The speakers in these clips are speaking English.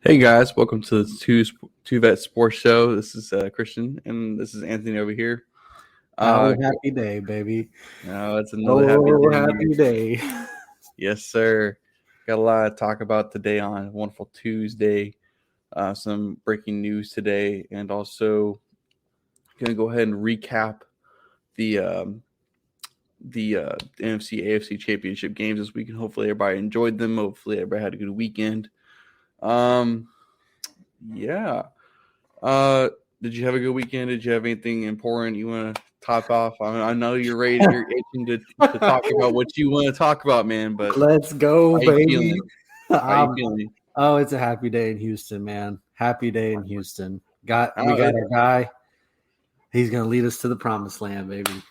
Hey guys, welcome to the Two Vet Sports Show. This is Christian, and this is Anthony over here. Happy day, baby. It's another happy day. Happy day. Yes, sir. Got a lot to talk about today on a wonderful Tuesday. Some breaking news today, and also going to go ahead and recap the NFC AFC Championship games this week, and hopefully everybody enjoyed them. Hopefully everybody had a good weekend. Yeah. Did you have a good weekend? Did you have anything important you want to top off? I know you're ready. You're itching to talk about what you want to talk about, man. But let's go, baby. How you feeling? Oh, it's a happy day in Houston, man. Happy day in Houston. We got a guy. He's gonna lead us to the promised land, baby.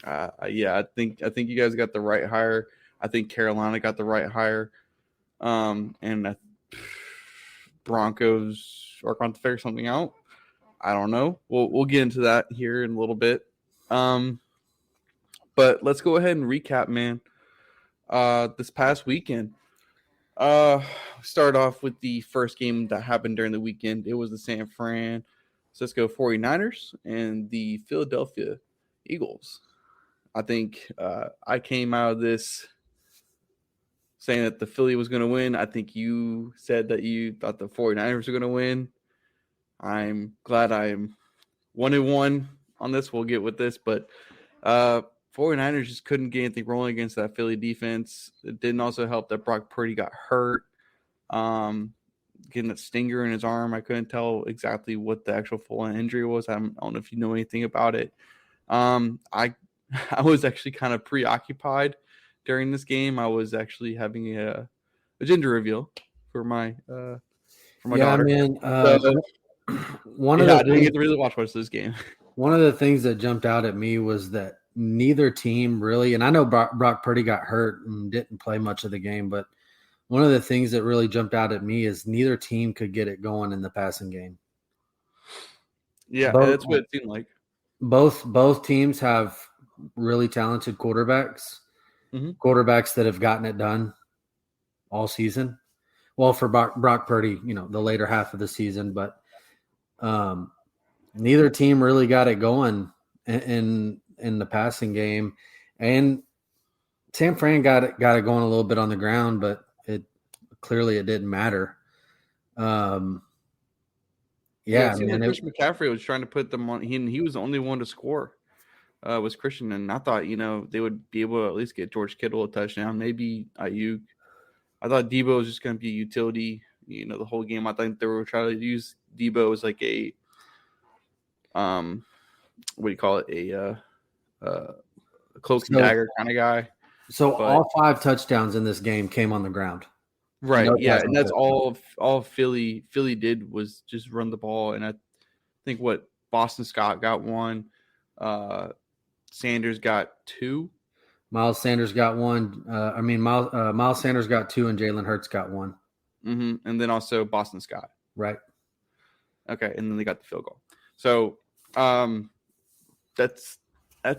Yeah, I think you guys got the right hire. I think Carolina got the right hire. And Broncos are going to figure something out. I don't know. We'll get into that here in a little bit. But let's go ahead and recap, man. This past weekend. Start off with the first game that happened during the weekend. It was the San Francisco 49ers and the Philadelphia Eagles. I think I came out of this saying that the Philly was going to win. I think you said that you thought the 49ers were going to win. I'm glad I am 1-1 on this. We'll get with this, but 49ers just couldn't get anything rolling against that Philly defense. It didn't also help that Brock Purdy got hurt. Getting a stinger in his arm. I couldn't tell exactly what the actual full-on injury was. I don't know if you know anything about it. I was actually kind of preoccupied during this game. I was actually having a gender reveal for my daughter. Man. I didn't get to really watch this game. One of the things that jumped out at me was that neither team really, and I know Brock Purdy got hurt and didn't play much of the game, but one of the things that really jumped out at me is neither team could get it going in the passing game. Yeah, that's what it seemed like. Both teams have really talented quarterbacks. Mm-hmm. Quarterbacks that have gotten it done all season. Well, for Brock Purdy, the later half of the season, but neither team really got it going in the passing game. And San Fran got it going a little bit on the ground, but it didn't matter. Christian McCaffrey was trying to put them on. He was the only one to score. Was Christian, and I thought they would be able to at least get George Kittle a touchdown, maybe Ayuk. I thought Debo was just going to be a utility, the whole game. I think they were trying to use Debo as like a what do you call it, a cloak and dagger kind of guy. So all 5 touchdowns in this game came on the ground, right? And that's all Philly did was just run the ball, and I think Boston Scott got 1. Sanders got 2. Miles Sanders got 1. Miles Sanders got 2, and Jalen Hurts got 1. Mm-hmm. And then also Boston Scott. Right. Okay, and then they got the field goal. So that's a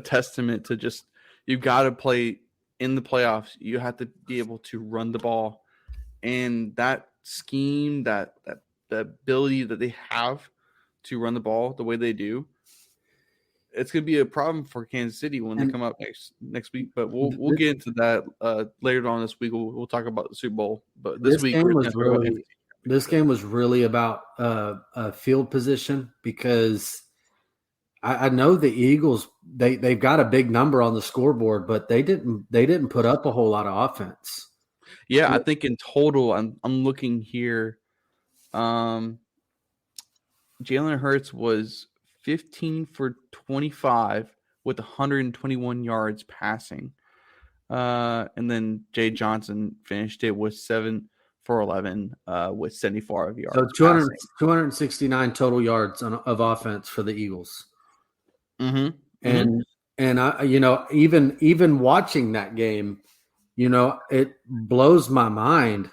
testament to just you got to play in the playoffs. You have to be able to run the ball, and that scheme, that the ability that they have to run the ball the way they do. It's going to be a problem for Kansas City when they come up next week, but we'll get into that later on this week. We'll talk about the Super Bowl, but this game was really about field position, because I know the Eagles they've got a big number on the scoreboard, but they didn't put up a whole lot of offense. Yeah, I think in total, I'm looking here. Jalen Hurts was 15 for 25 with 121 yards passing. And then Jay Johnson finished it with 7 for 11 with 74 yards. So 269 total yards of offense for the Eagles. Mm-hmm. And I, even watching that game, it blows my mind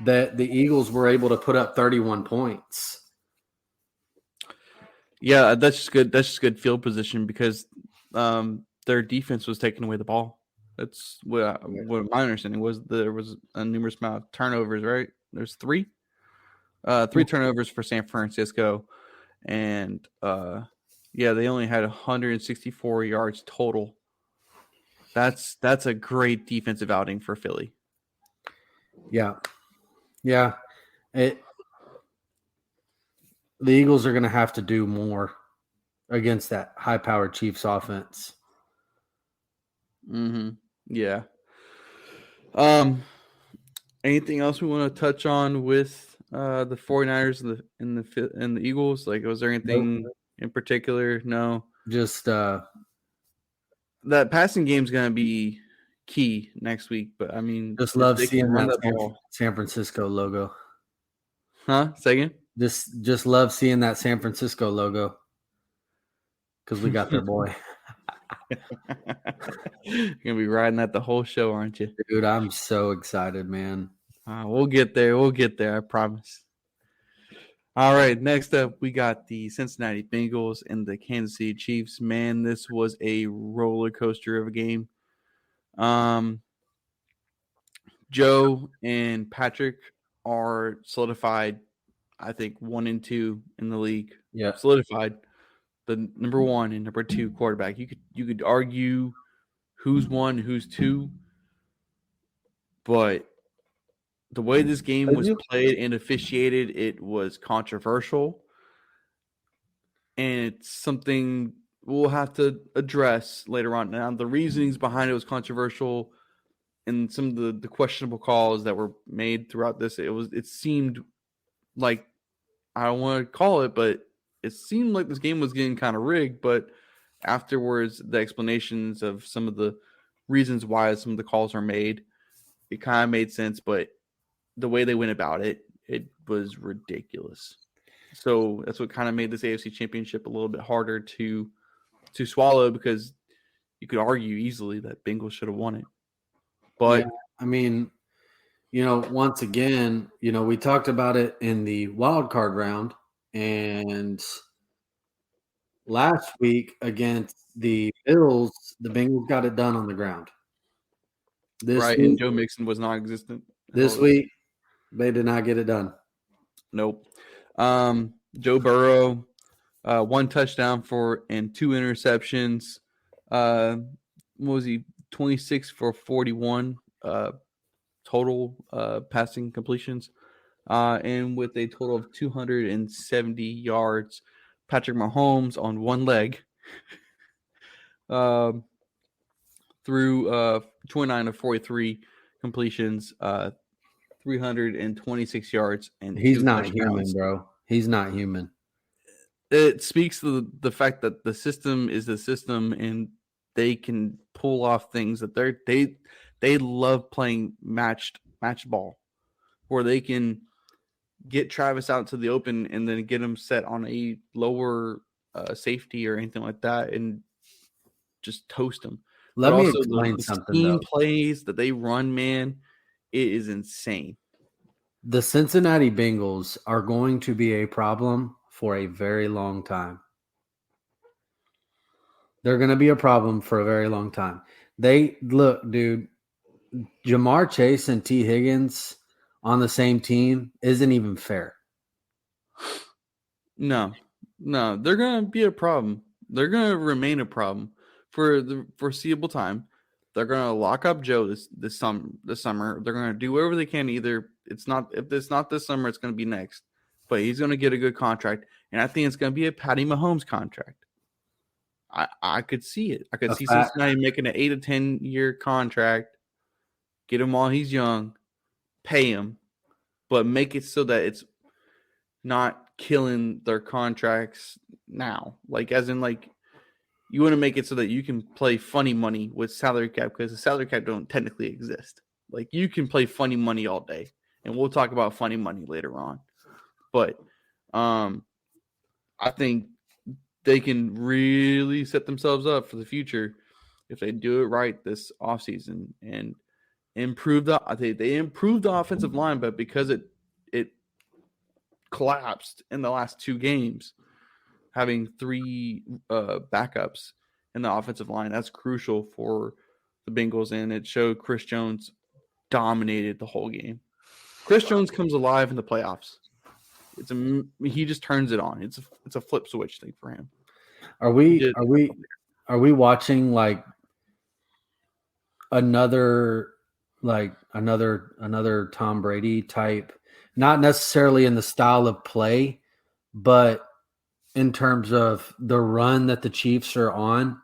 that the Eagles were able to put up 31 points. Yeah, that's just good. That's just good field position, because their defense was taking away the ball. That's what my understanding was. There was a numerous amount of turnovers, right? There's three turnovers for San Francisco, and they only had 164 yards total. That's a great defensive outing for Philly. Yeah. The Eagles are going to have to do more against that high-powered Chiefs offense. Mm-hmm. Yeah. Anything else we want to touch on with the 49ers and the Eagles? Like, was there anything in particular? No. Just that passing game is going to be key next week. But I mean, just if love they seeing can run that ball, San Francisco logo. huh? Say again? Just love seeing that San Francisco logo because we got their boy. You're gonna be riding that the whole show, aren't you? Dude, I'm so excited, man. We'll get there. I promise. All right, next up, we got the Cincinnati Bengals and the Kansas City Chiefs. Man, this was a roller coaster of a game. Joe and Patrick are solidified, I think, 1 and 2 in the league. Yeah. Solidified. The number 1 and number 2 quarterback. You could argue who's 1, who's 2, but the way this game was played and officiated, it was controversial. And it's something we'll have to address later on. Now, the reasonings behind it was controversial, and some of the questionable calls that were made throughout this, it seemed like, I don't want to call it, but it seemed like this game was getting kind of rigged. But afterwards, the explanations of some of the reasons why some of the calls are made, it kind of made sense. But the way they went about it, it was ridiculous. So that's what kind of made this AFC Championship a little bit harder to swallow, because you could argue easily that Bengals should have won it. But yeah, I mean, once again, we talked about it in the wild card round, and last week against the Bills, the Bengals got it done on the ground. This week, and Joe Mixon was non-existent. This week, they did not get it done. Nope. Joe Burrow, 1 touchdown and 2 interceptions. What was he? 26 for 41 total passing completions, and with a total of 270 yards. Patrick Mahomes on one leg through 29 of 43 completions, 326 yards, and he's not human, bro. He's not human. It speaks to the fact that the system is the system, and they can pull off things that they love playing match ball, where they can get Travis out to the open and then get him set on a lower safety or anything like that, and just toast him. Let me explain something. Team plays that they run, man, it is insane. The Cincinnati Bengals are going to be a problem for a very long time. They're going to be a problem for a very long time. Look, dude, Jamar Chase and T. Higgins on the same team isn't even fair. No, they're going to be a problem. They're going to remain a problem for the foreseeable time. They're going to lock up Joe this summer. They're going to do whatever they can. If it's not this summer, it's going to be next. But he's going to get a good contract, and I think it's going to be a Patty Mahomes contract. I could see it. I could see Cincinnati making an 8 to 10 year contract, get him while he's young, pay him, but make it so that it's not killing their contracts now. Like, as in, like, you want to make it so that you can play funny money with salary cap, because the salary cap don't technically exist. Like, you can play funny money all day, and we'll talk about funny money later on. But I think they can really set themselves up for the future if they do it right this offseason and improve they improved the offensive line, but because it collapsed in the last 2 games, having 3 backups in the offensive line, that's crucial for the Bengals, and it showed Chris Jones dominated the whole game. Chris Jones comes alive in the playoffs. He just turns it on. It's a flip switch thing for him. Are we watching like another Tom Brady type, not necessarily in the style of play, but in terms of the run that the Chiefs are on?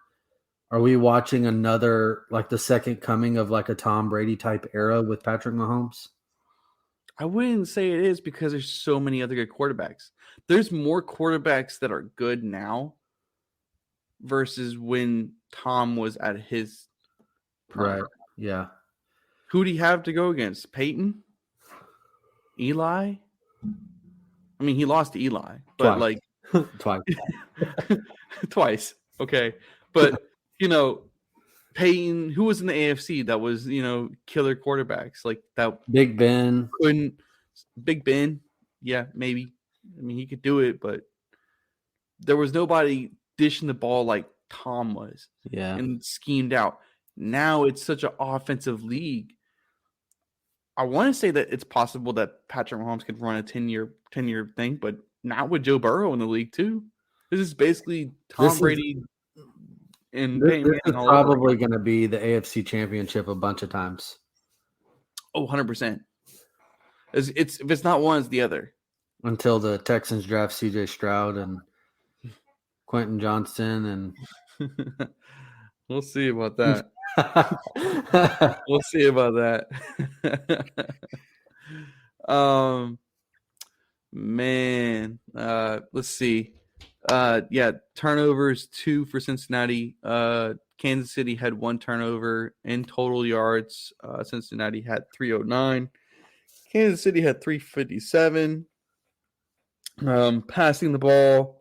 Are we watching another, like the second coming of like a Tom Brady type era with Patrick Mahomes? I wouldn't say it is because there's so many other good quarterbacks. There's more quarterbacks that are good now versus when Tom was at his prime. Right. Yeah. Who do you have to go against? Peyton? Eli? I mean, he lost to Eli, but Twice. twice. Okay. But, Peyton, who was in the AFC that was, killer quarterbacks like that? Big Ben. Big Ben. Yeah, maybe. I mean, he could do it, but there was nobody dishing the ball like Tom was. Yeah. And schemed out. Now it's such an offensive league. I want to say that it's possible that Patrick Mahomes could run a 10-year thing, but not with Joe Burrow in the league too. This is basically Tom Brady and Peyton This is probably going to be the AFC Championship a bunch of times. Oh, 100%. If it's not one, it's the other. Until the Texans draft C.J. Stroud and Quentin Johnston, and we'll see about that. We'll see about that. Man, let's see. Turnovers 2 for Cincinnati. Kansas City had 1 turnover in total yards. Cincinnati had 309. Kansas City had 357. Passing the ball,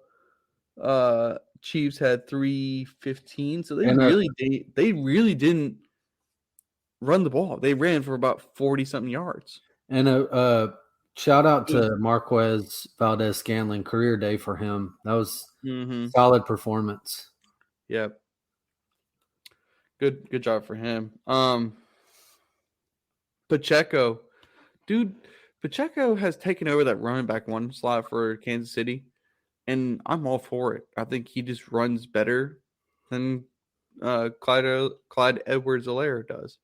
Chiefs had 315. So they really didn't run the ball. They ran for about 40-something yards. And a shout out to Marquez Valdez-Scantling, career day for him. That was solid performance. Yeah. Good job for him. Pacheco. Dude, Pacheco has taken over that running back 1 slot for Kansas City, and I'm all for it. I think he just runs better than Clyde Edwards-Helaire does.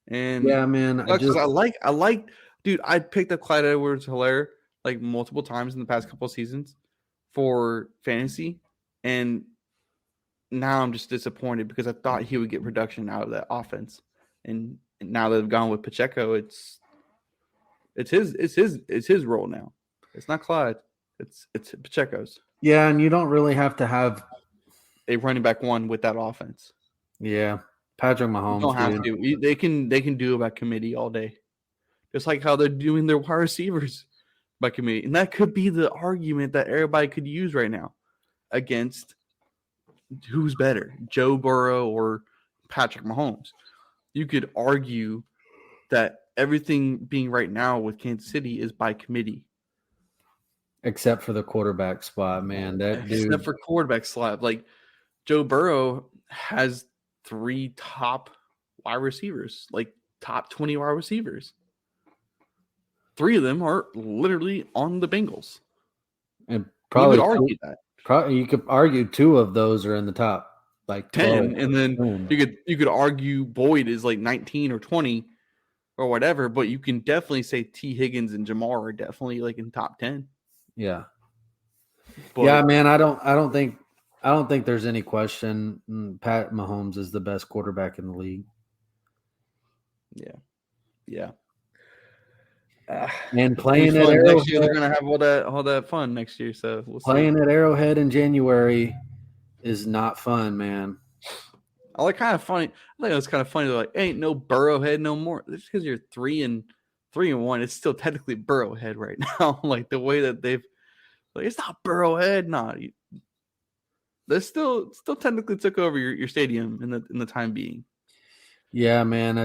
And yeah, man, I like, dude. I picked up Clyde Edwards-Helaire like multiple times in the past couple of seasons for fantasy, and now I'm just disappointed because I thought he would get production out of that offense, and now that they've gone with Pacheco, it's his role now. It's not Clyde. It's Pacheco's. Yeah, and you don't really have to have a running back 1 with that offense. Yeah, Patrick Mahomes. You don't have to. They can do it by committee all day, just like how they're doing their wide receivers by committee. And that could be the argument that everybody could use right now against who's better, Joe Burrow or Patrick Mahomes. You could argue that everything being right now with Kansas City is by committee. Except for the quarterback spot, man. Except for quarterback slot. Like, Joe Burrow has 3 top wide receivers, like top 20 wide receivers. 3 of them are literally on the Bengals. And probably you could argue that. You could argue 2 of those are in the top like 10, and then you could argue Boyd is like 19 or 20 or whatever, but you can definitely say T. Higgins and Jamar are definitely like in top 10. Yeah. But, yeah, man, I don't think there's any question Pat Mahomes is the best quarterback in the league. Yeah. And playing at Arrowhead next year, they're gonna have all that fun next year. So playing at Arrowhead in January is not fun, man. I think it was kind of funny. They're like, ain't no Burrowhead no more. Just because you're 3-1, it's still technically Burrowhead right now. Like the way that they've, like, it's not Burrowhead. Nah, they still technically took over your stadium in the time being. Yeah, man.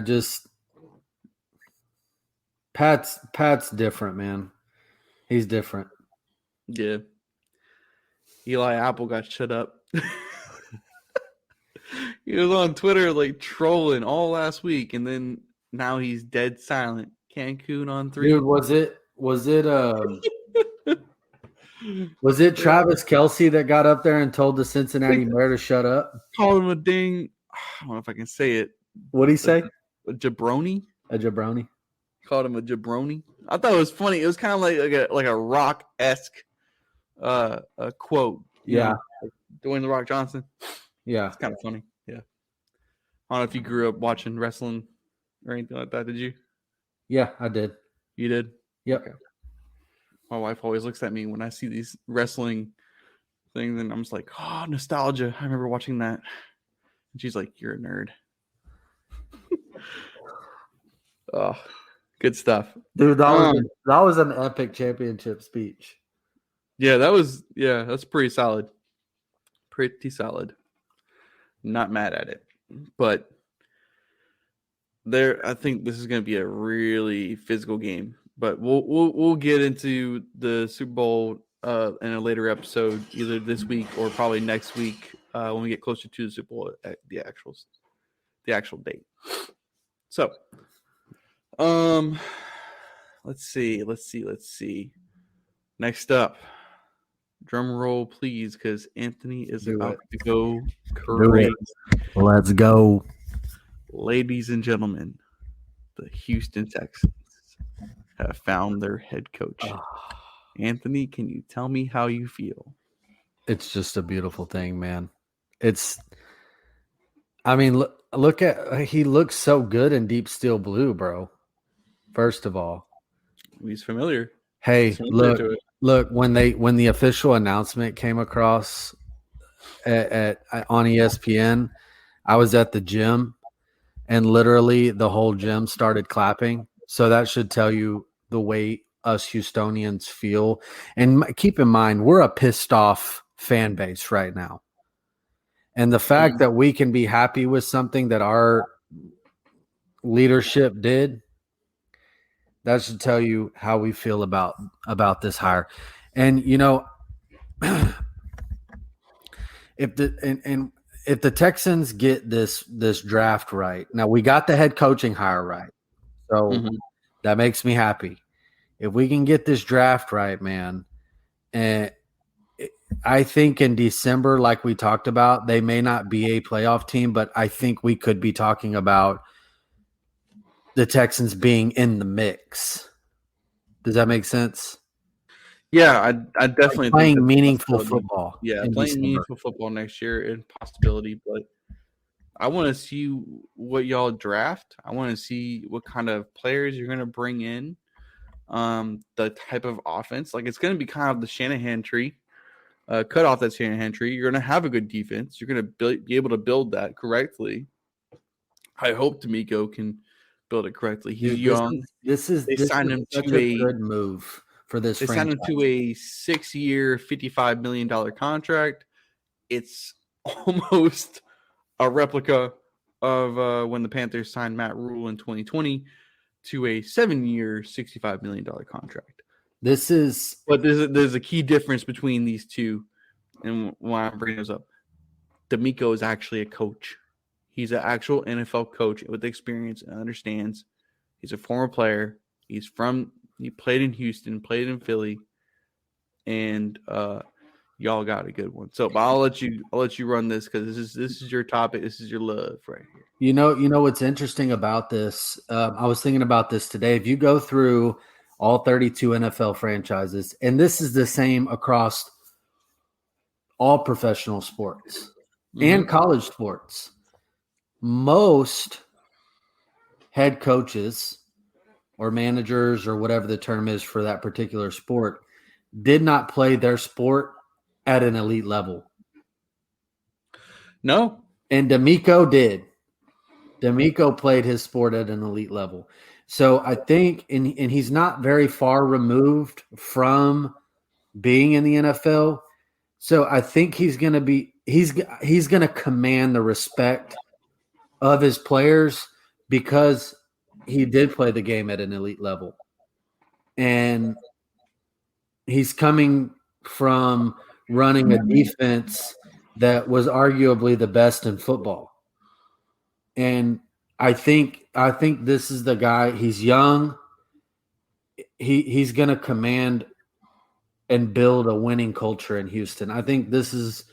Pat's different, man. He's different. Yeah. Eli Apple got shut up. He was on Twitter like trolling all last week, and then now he's dead silent. Cancun on 3. Dude, was it Travis Kelce that got up there and told the Cincinnati mayor to shut up? Called him a ding. I don't know if I can say it. What'd he say? A jabroni. A jabroni. Called him a jabroni. I thought it was funny. It was kind of like a Rock-esque a quote. Yeah. Like Dwayne The Rock Johnson. Yeah. It's kind of funny. Yeah. I don't know if you grew up watching wrestling or anything like that. Did you? Yeah, I did. You did? Yep. Okay. My wife always looks at me when I see these wrestling things, and I'm just like, oh, nostalgia. I remember watching that. And she's like, you're a nerd. Oh, good stuff. Dude, that was an epic championship speech. Yeah, that's pretty solid. Pretty solid. Not mad at it. But I think this is going to be a really physical game. But we'll get into the Super Bowl in a later episode, either this week or probably next week when we get closer to the Super Bowl at the actual date. So, let's see. Next up, drum roll, please, because Anthony is about to go crazy. Let's go. Ladies and gentlemen, the Houston Texans have found their head coach. Anthony, can you tell me how you feel? It's just a beautiful thing, man. Look at he looks so good in deep steel blue, bro. First of all, he's familiar. Hey, look when the official announcement came across on ESPN, I was at the gym and literally the whole gym started clapping. So that should tell you the way us Houstonians feel. And keep in mind, we're a pissed off fan base right now. And the fact that we can be happy with something that our leadership did, that should tell you how we feel about this hire. And if the Texans get this draft right, now we got the head coaching hire right, so that makes me happy. If we can get this draft right, man, and I think in December, like we talked about, they may not be a playoff team, but I think we could be talking about the Texans being in the mix. Does that make sense? Yeah, I definitely like playing meaningful football. Yeah, playing meaningful football next year is a possibility, but I want to see what y'all draft. I want to see what kind of players you're going to bring in, the type of offense. Like, it's going to be kind of the Shanahan tree. Cut off that Shanahan tree. You're going to have a good defense. You're going to be able to build that correctly. I hope D'Amico can build it correctly. He's young. This is such a good move for this franchise. They signed him to a 6-year, $55 million contract. It's almost a replica of when the Panthers signed Matt Rule in 2020 to a 7-year, $65 million contract. But there's a key difference between these two, and why I'm bringing this up. D'Amico is actually a coach. He's an actual NFL coach with experience and understands. He's a former player. He played in Houston, played in Philly, and y'all got a good one. So, but I'll let you run this because this is your topic. This is your love right here. You know what's interesting about this? I was thinking about this today. If you go through all 32 NFL franchises, and this is the same across all professional sports and college sports, most head coaches or managers or whatever the term is for that particular sport did not play their sport at an elite level. No. And D'Amico did. D'Amico played his sport at an elite level. So I think, and he's not very far removed from being in the NFL. So I think he's going to command the respect of his players because he did play the game at an elite level. And he's coming from running a defense that was arguably the best in football. And I think this is the guy. He's young. he's going to command and build a winning culture in Houston. I think this is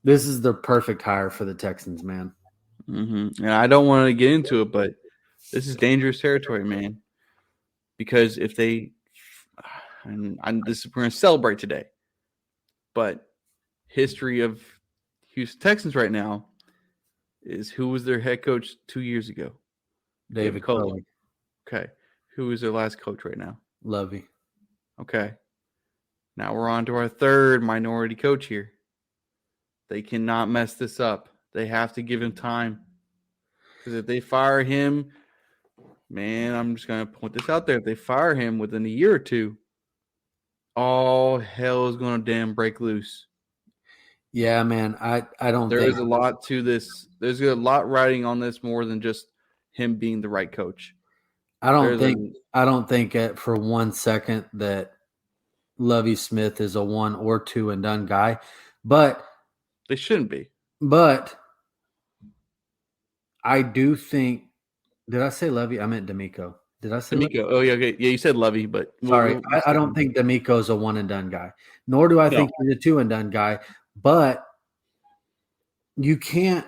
the perfect hire for the Texans, man. Mm-hmm. And I don't want to get into it, but this is dangerous territory, man. Because if they, we're going to celebrate today, but history of Houston Texans right now is who was their head coach 2 years ago? David Culley. Okay. Who is their last coach right now? Lovey. Okay. Now we're on to our third minority coach here. They cannot mess this up. They have to give him time. Because if they fire him, man, I'm just going to point this out there. If they fire him within a year or two, all hell is going to damn break loose. Yeah, man. I don't There think is a lot to this. There's a lot riding on this more than just him being the right coach. I don't think for 1 second that Lovie Smith is a 1 or 2 and done guy, but they shouldn't be. But I do think. Did I say Lovie? I meant D'Amico. Did I say D'Amico? Oh yeah, okay. Yeah, you said Lovie, but sorry, I don't think D'Amico's a 1 and done guy. Nor do I think he's a 2 and done guy. But you can't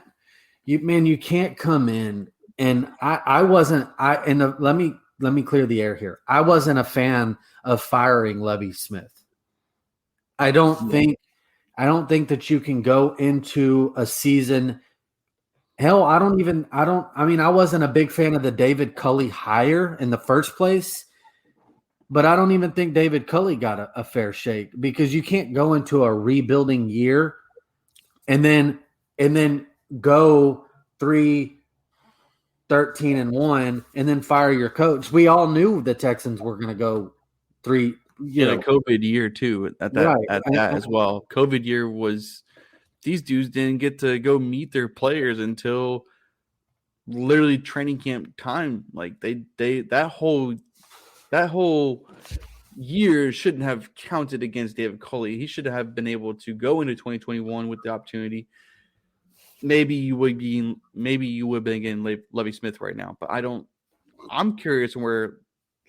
come in and let me clear the air here. I wasn't a fan of firing Lovie Smith. I don't think that you can go into a season. Hell, I wasn't a big fan of the David Culley hire in the first place, but I don't even think David Culley got a fair shake because you can't go into a rebuilding year and then go 3-13-1 and then fire your coach. We all knew the Texans were going to go 3. A COVID year too at that as well. COVID year was these dudes didn't get to go meet their players until literally training camp time. Like they that whole year shouldn't have counted against David Culley. He should have been able to go into 2021 with the opportunity. Maybe you would have been getting Lovie Smith right now, but I'm curious where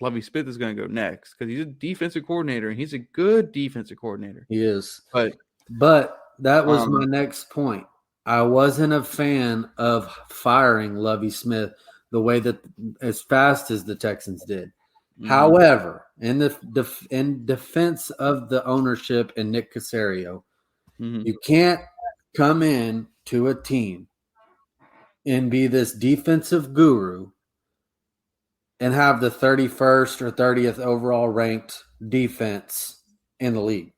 Lovie Smith is going to go next because he's a defensive coordinator and he's a good defensive coordinator. He is. But that was my next point. I wasn't a fan of firing Lovie Smith the way that as fast as the Texans did. Mm-hmm. However, in defense of the ownership and Nick Caserio, you can't come in to a team and be this defensive guru and have the 31st or 30th overall ranked defense in the league.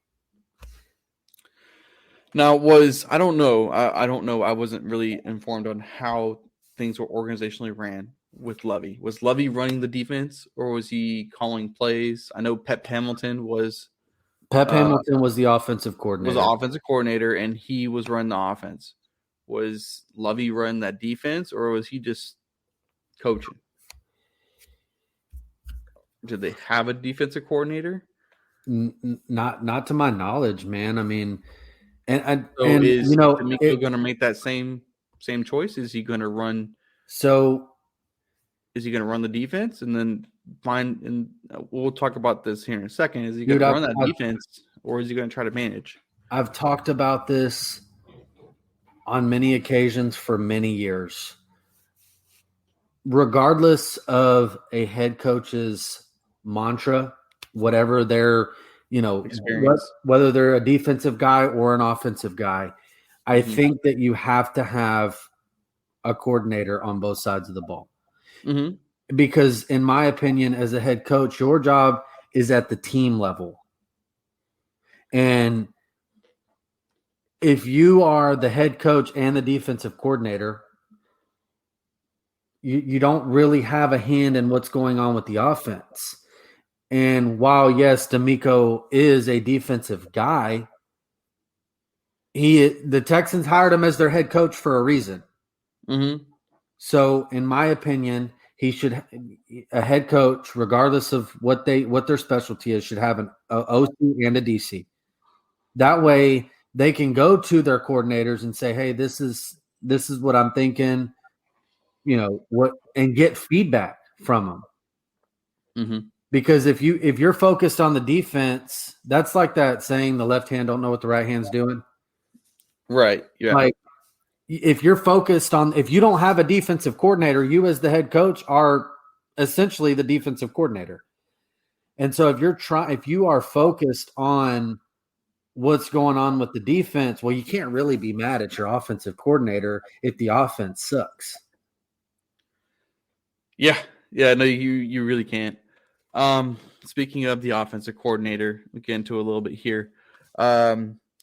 Now, I don't know. I wasn't really informed on how things were organizationally ran with Lovie. Was Lovie running the defense or was he calling plays? I know Pep Hamilton was the offensive coordinator. Was the offensive coordinator, and he was running the offense. Was Lovie running that defense or was he just coaching? Did they have a defensive coordinator? Not to my knowledge, man. I mean, is D'Amico going to make that same choice? Is he going to run? So, is he going to run the defense and then and we'll talk about this here in a second. Is he going to run that defense or is he going to try to manage? I've talked about this on many occasions for many years. Regardless of a head coach's mantra, whatever their, whether they're a defensive guy or an offensive guy, I think that you have to have a coordinator on both sides of the ball. Mm-hmm. Because in my opinion, as a head coach, your job is at the team level. And if you are the head coach and the defensive coordinator, you don't really have a hand in what's going on with the offense. And while, yes, D'Amico is a defensive guy, the Texans hired him as their head coach for a reason. Mm-hmm. So, in my opinion, a head coach, regardless of what their specialty is, should have an OC and a DC. That way, they can go to their coordinators and say, "Hey, this is what I'm thinking." And get feedback from them. Mm-hmm. Because if you're focused on the defense, that's like that saying the left hand don't know what the right hand's doing. Right. Yeah. Like if you're focused on, if you don't have a defensive coordinator, you as the head coach are essentially the defensive coordinator. And so if you are focused on what's going on with the defense, well, you can't really be mad at your offensive coordinator if the offense sucks. Yeah. No, you really can't. Speaking of the offensive coordinator, we get into a little bit here.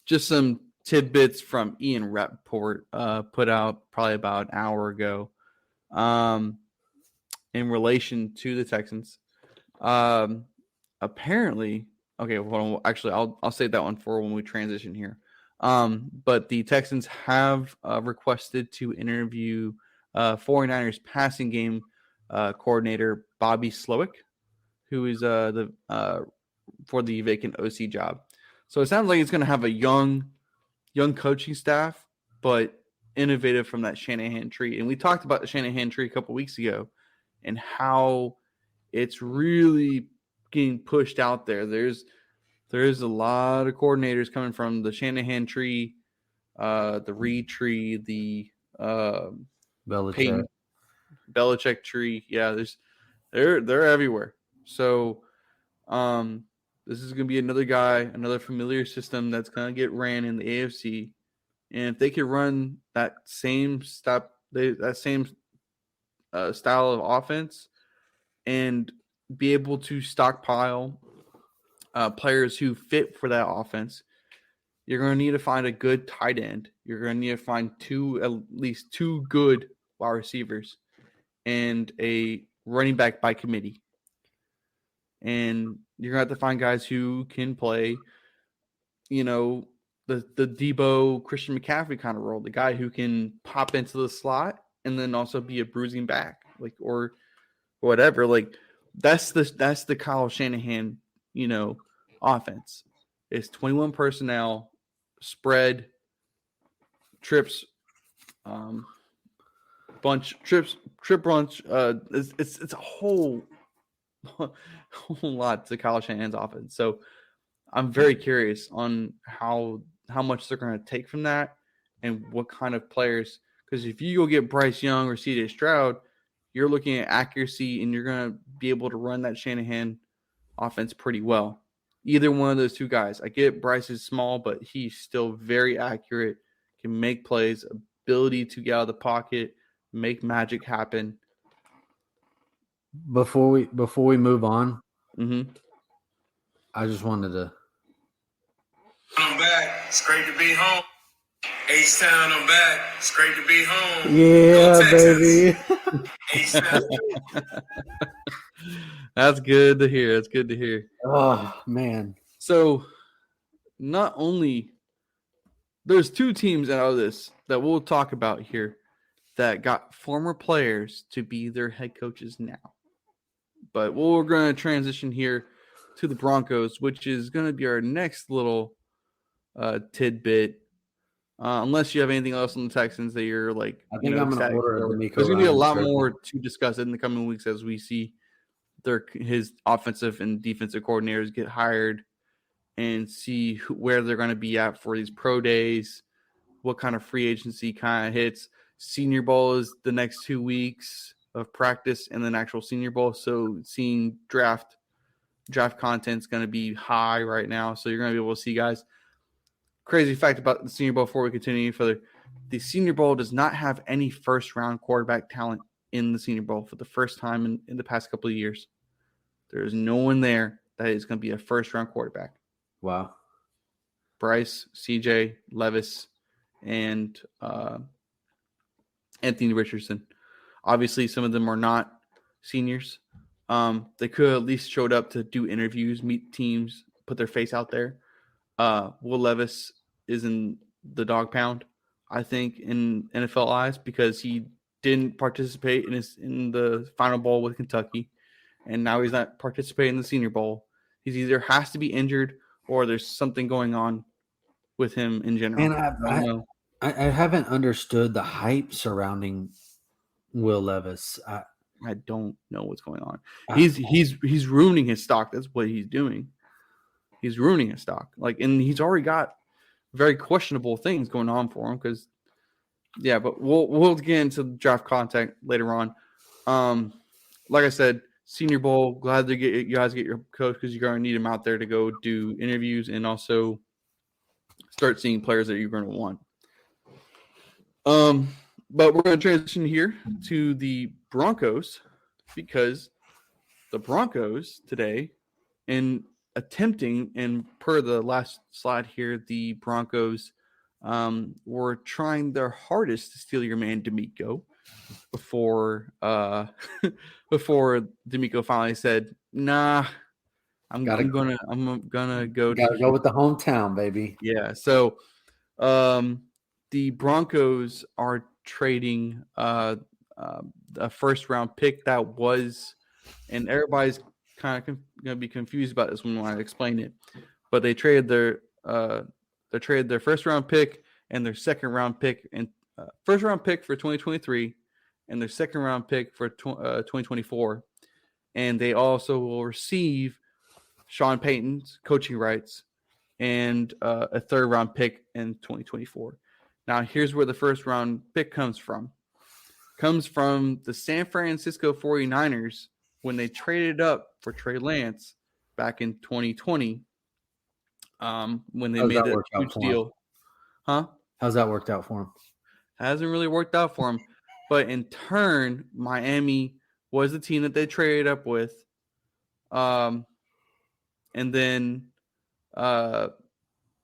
Just some tidbits from Ian Rappaport, put out probably about an hour ago, in relation to the Texans. Apparently, okay. Well, actually, I'll save that one for when we transition here. But the Texans have requested to interview 49ers passing game coordinator Bobby Slowick, who is for the vacant OC job. So it sounds like it's going to have a young coaching staff, but innovative from that Shanahan tree. And we talked about the Shanahan tree a couple weeks ago and how it's really getting pushed out there. There's a lot of coordinators coming from the Shanahan tree, the Reed tree, the Belichick tree. Yeah, they're everywhere. So this is going to be another guy, another familiar system that's going to get ran in the AFC. And if they could run that same style of offense and be able to stockpile players who fit for that offense, you're going to need to find a good tight end. You're going to need to find at least two good wide receivers and a running back by committee. And you're going to have to find guys who can play, the Debo, Christian McCaffrey kind of role, the guy who can pop into the slot and then also be a bruising back, or whatever. That's the Kyle Shanahan, offense. It's 21 personnel, spread, trips, trip bunch. It's a whole lot to Kyle Shanahan's offense. So I'm very curious on how much they're going to take from that and what kind of players. Because if you go get Bryce Young or CJ Stroud, you're looking at accuracy and you're going to be able to run that Shanahan offense pretty well. Either one of those two guys. I get Bryce is small, but he's still very accurate, can make plays, ability to get out of the pocket, make magic happen. Before we move on, mm-hmm. I just wanted to. I'm back. It's great to be home. H-Town, I'm back. It's great to be home. Yeah, baby. H-Town. That's good to hear. That's good to hear. Oh, man. So, not only there's two teams out of this that we'll talk about here that got former players to be their head coaches now. But we're going to transition here to the Broncos, which is going to be our next little tidbit. Unless you have anything else on the Texans that you're I think I'm going to order a D'Amico. There's going to be a lot more to discuss in the coming weeks as we see his offensive and defensive coordinators get hired and see where they're going to be at for these pro days, what kind of free agency kind of hits. Senior Bowl is the next 2 weeks of practice and then actual Senior Bowl. So seeing draft content is going to be high right now. So you're going to be able to see guys. Crazy fact about the Senior Bowl before we continue further. The Senior Bowl does not have any first-round quarterback talent in the Senior Bowl for the first time in the past couple of years. There is no one there that is going to be a first-round quarterback. Wow. Bryce, CJ, Levis, and Anthony Richardson. Obviously, some of them are not seniors. They could have at least showed up to do interviews, meet teams, put their face out there. Will Levis is in the dog pound, I think, in NFL eyes because he didn't participate in the Final Bowl with Kentucky, and now he's not participating in the Senior Bowl. He's either has to be injured or there's something going on with him in general. And I haven't understood the hype surrounding Will Levis. I don't know what's going on. He's ruining his stock. That's what he's doing. He's ruining his stock. And he's already got very questionable things going on for him because, yeah. But we'll get into draft content later on. Like I said, Senior Bowl. Glad to get you guys get your coach because you're going to need him out there to go do interviews and also start seeing players that you're going to want. But we're going to transition here to the Broncos because the Broncos today, in attempting, and per the last slide here, the Broncos were trying their hardest to steal your man D'Amico before before D'Amico finally said, "Nah, I'm gonna go Gotta go with the hometown, baby." Yeah, so the Broncos are trading a first round pick that was, and everybody's kind of going to be confused about this when I explain it, but they traded their first round pick and their second round pick, and first round pick for 2023 and their second round pick for 2024, and they also will receive Sean Payton's coaching rights and a third round pick in 2024. Now, here's where the first round pick comes from. Comes from the San Francisco 49ers when they traded up for Trey Lance back in 2020 when they made that huge deal. Huh? How's that worked out for him? Hasn't really worked out for him. But in turn, Miami was the team that they traded up with. And then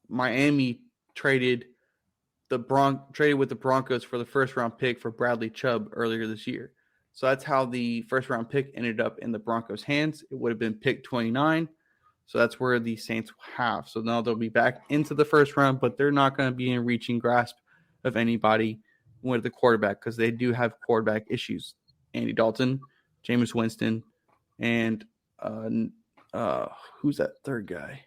Miami traded with the Broncos for the first round pick for Bradley Chubb earlier this year. So that's how the first round pick ended up in the Broncos' hands. It would have been pick 29. So that's where the Saints have. So now they'll be back into the first round, but they're not going to be in reaching grasp of anybody with the quarterback because they do have quarterback issues. Andy Dalton, Jameis Winston, and who's that third guy?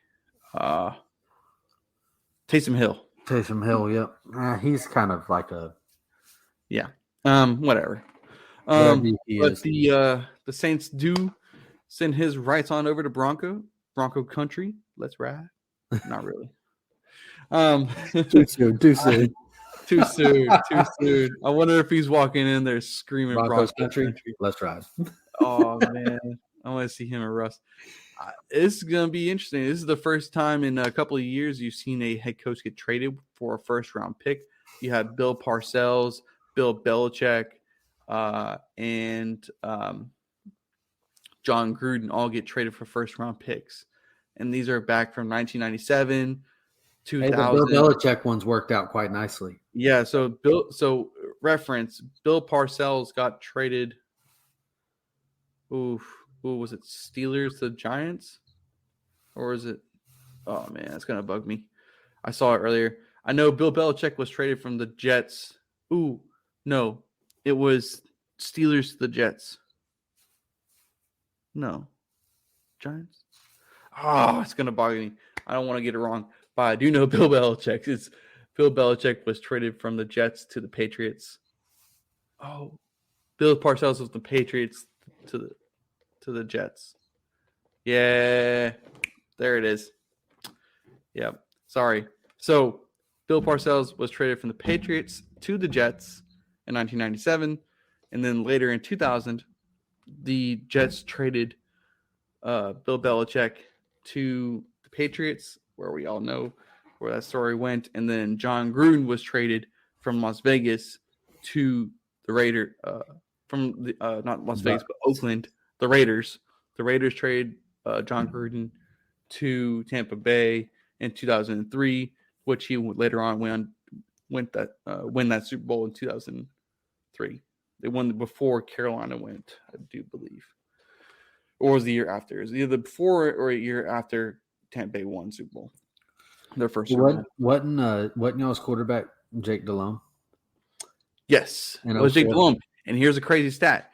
Taysom Hill. Taysom Hill, yep. He's kind of like a whatever. But the Saints do send his rights on over to Bronco country. Let's ride. Not really. Too soon. Too soon. I wonder if he's walking in there screaming Broncos country. Let's ride. Oh man, I want to see him and Russ. This is going to be interesting. This is the first time in a couple of years you've seen a head coach get traded for a first-round pick. You had Bill Parcells, Bill Belichick, and John Gruden all get traded for first-round picks. And these are back from 1997, 2000. Hey, the Bill Belichick ones worked out quite nicely. Yeah, so Bill Parcells got traded. Who was it? Steelers to Giants? Or is it? Oh, man, that's going to bug me. I saw it earlier. I know Bill Belichick was traded from the Jets. No. It was Steelers to the Jets. No. Giants? It's going to bug me. I don't want to get it wrong. But I do know Bill Belichick. Bill Belichick was traded from the Jets to the Patriots. Oh, Bill Parcells was the Patriots to the Jets. Yeah, there it is. Yeah, sorry. So Bill Parcells was traded from the Patriots to the Jets in 1997, and then later in 2000, the Jets traded Bill Belichick to the Patriots, where we all know where that story went, and then John Gruden was traded from Las Vegas to the Raiders, not Las Vegas, but Oakland. The Raiders. The Raiders trade John Gruden to Tampa Bay in 2003, which he later on win that Super Bowl in 2003. They won before Carolina went, I do believe. Or was the year after? It was either before or a year after Tampa Bay won Super Bowl. Their first Super Bowl. Wasn't y'all's quarterback Jake Delhomme? Yes, it was Jake Delhomme. And here's a crazy stat.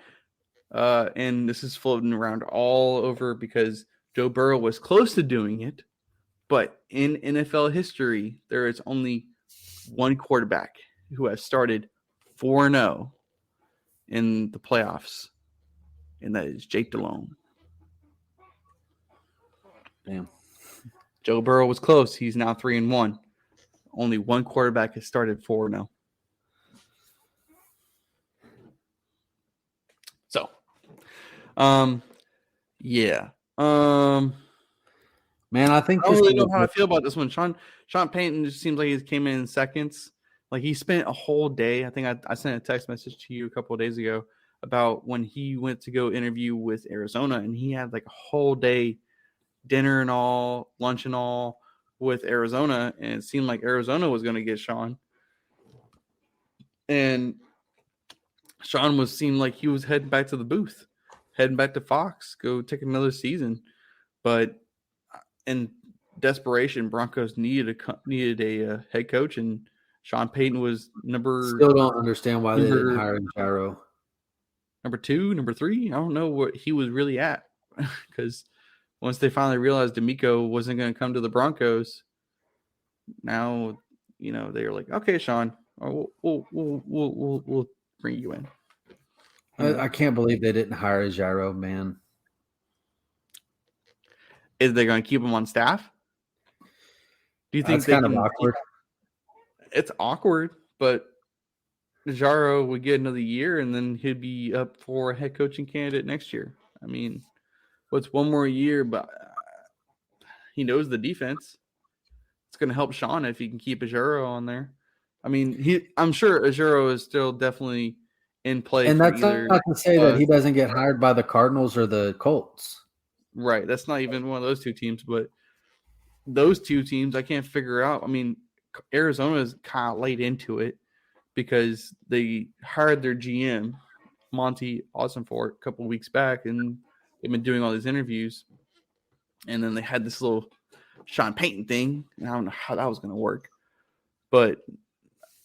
And this is floating around all over because Joe Burrow was close to doing it, but in NFL history, there is only one quarterback who has started 4-0 in the playoffs and that is Jake Delhomme. Damn. Joe Burrow was close. He's now 3-1. Only one quarterback has started 4-0. So, yeah. Man, I think I don't really know how I feel about this one. Sean Payton just seems like he came in seconds. Like he spent a whole day. I think I sent a text message to you a couple of days ago about when he went to go interview with Arizona, and he had like a whole day, dinner and all, lunch and all with Arizona, and it seemed like Arizona was going to get Sean. And Sean seemed like he was heading back to the booth, heading back to Fox, go take another season. But in desperation, Broncos needed a head coach, and Sean Payton was Still don't understand why they didn't hire Gyro. Number 2, number 3. I don't know what he was really at, because once they finally realized D'Amico wasn't going to come to the Broncos, now they were like, okay, Sean, we'll bring you in. I can't believe they didn't hire Gyro, man. Is they going to keep him on staff? Do you think that's kind of awkward? It's awkward, but Jaro would get another year, and then he'd be up for a head coaching candidate next year. I mean, what's one more year? But he knows the defense. It's going to help Sean if he can keep Jaro on there. I mean, I'm sure Jaro is still definitely in play. And that's not to say that he doesn't get hired by the Cardinals or the Colts. Right. That's not even one of those two teams, but those two teams I can't figure out. I mean, Arizona is kind of late into it because they hired their GM, Monty Ossenfort, a couple of weeks back, and they've been doing all these interviews. And then they had this little Sean Payton thing. And I don't know how that was going to work. But